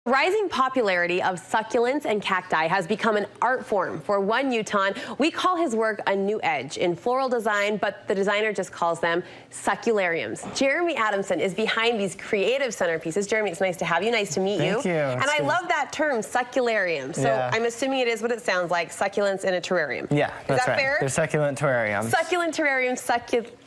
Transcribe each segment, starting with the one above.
Rising popularity of succulents and cacti has become an art form for one Utahn. We call his work a new edge in floral design, but the designer just calls them succulariums. Jeremy Adamson is behind these creative centerpieces. Jeremy, it's nice to have you. Nice to meet you. Thank you. And I love that term, succularium. So yeah. I'm assuming it is what it sounds like, succulents in a terrarium. Yeah, that's is that right. fair? They're succulent terrariums. Succulent terrariums,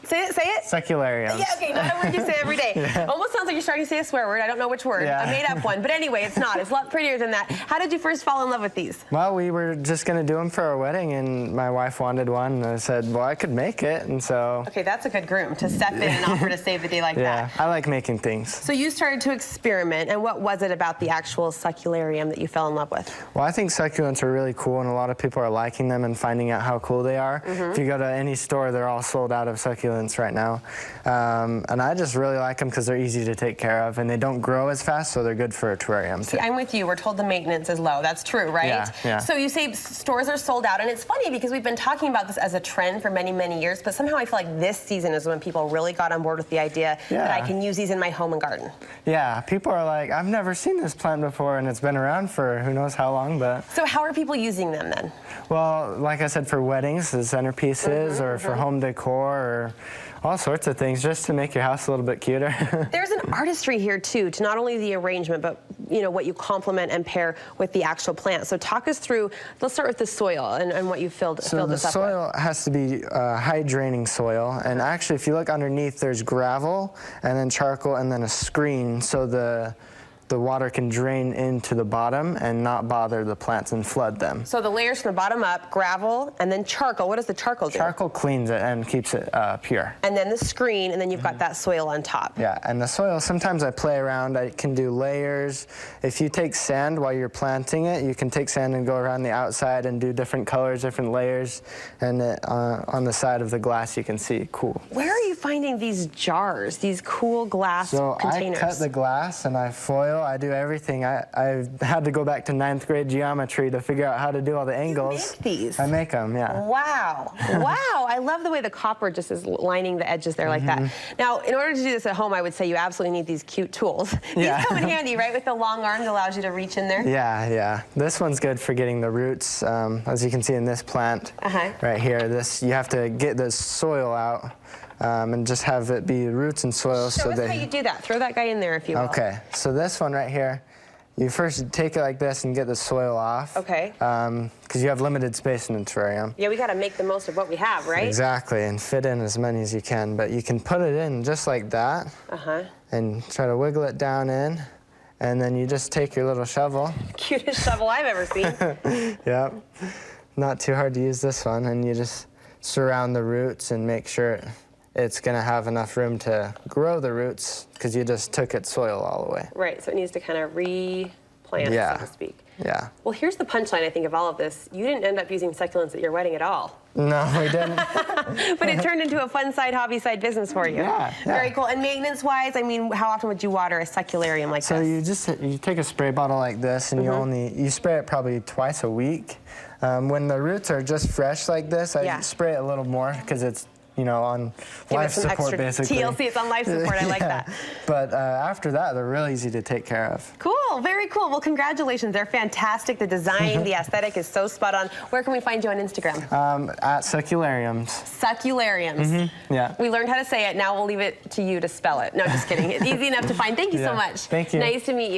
Say it. Succulariums. Yeah, okay, not a word you say every day. Yeah. Almost sounds like you're starting to say a swear word. I don't know which word. Yeah. A made-up one. But anyway, it's not. It's a lot prettier than that. How did you first fall in love with these? Well, we were just going to do them for our wedding, and my wife wanted one, and I said, well, I could make it, and so... Okay, that's a good groom to step in and offer to save the day like that. Yeah, I like making things. So you started to experiment, and what was it about the actual succularium that you fell in love with? Well, I think succulents are really cool, and a lot of people are liking them and finding out how cool they are. If you go to any store, they're all sold out of succulents right now. And I just really like them because they're easy to take care of, and they don't grow as fast, so they're good for a terrarium. See, I'm with you. We're told the maintenance is low. That's true, right? Yeah, yeah. So you say stores are sold out, and it's funny because we've been talking about this as a trend for many, many years, but somehow I feel like this season is when people really got on board with the idea that I can use these in my home and garden. Yeah, people are like, I've never seen this plant before, and it's been around for who knows how long, but... So how are people using them then? Well, like I said, for weddings, the centerpieces, or for home decor, or all sorts of things, just to make your house a little bit cuter. There's an artistry here, too, to not only the arrangement, but, you know, what you complement and pair with the actual plant. So talk us through, let's start with the soil and what you filled this up with. So the soil has to be high-draining soil, and actually, if you look underneath, there's gravel, and then charcoal, and then a screen, so the water can drain into the bottom and not bother the plants and flood them. So the layers from the bottom up, gravel, and then charcoal. What does the charcoal do? Charcoal cleans it and keeps it pure. And then the screen, and then you've got that soil on top. Yeah, and the soil, sometimes I play around. I can do layers. If you take sand while you're planting it, you can take sand and go around the outside and do different colors, different layers, and on the side of the glass you can see, cool. Where are you finding these jars, these cool glass containers? So I cut the glass and I foil. I do everything. I had to go back to 9th grade geometry to figure out how to do all the angles. You make these? I make them, yeah. Wow. Wow. I love the way the copper just is lining the edges there like that. Now, in order to do this at home, I would say you absolutely need these cute tools. These come in handy, right? With the long arm that allows you to reach in there. Yeah, yeah. This one's good for getting the roots. As you can see in this plant right here, you have to get the soil out. And just have it be roots and soil. Show us how you do that. Throw that guy in there if you will. Okay, so this one right here, you first take it like this and get the soil off. Okay. Because you have limited space in the terrarium. Yeah, we got to make the most of what we have, right? Exactly, and fit in as many as you can. But you can put it in just like that. And try to wiggle it down in. And then you just take your little shovel. Cutest shovel I've ever seen. Yep. Not too hard to use this one. And you just surround the roots and make sure it's going to have enough room to grow the roots because you just took its soil all the way. Right, so it needs to kind of replant, so to speak. Yeah. Well, here's the punchline, I think, of all of this. You didn't end up using succulents at your wedding at all. No, we didn't. But it turned into a fun side, hobby side business for you. Yeah. Very cool. And maintenance-wise, I mean, how often would you water a succularium like this? So you take a spray bottle like this, and you spray it probably twice a week. When the roots are just fresh like this, I spray it a little more because it's, you know, on life support, basically. TLC, it's on life support. I like that. But after that, they're really easy to take care of. Cool. Very cool. Well, congratulations. They're fantastic. The design, the aesthetic is so spot on. Where can we find you on Instagram? At Succulariums. Succulariums. Yeah. We learned how to say it. Now we'll leave it to you to spell it. No, just kidding. It's easy enough to find. Thank you so much. Thank you. Nice to meet you.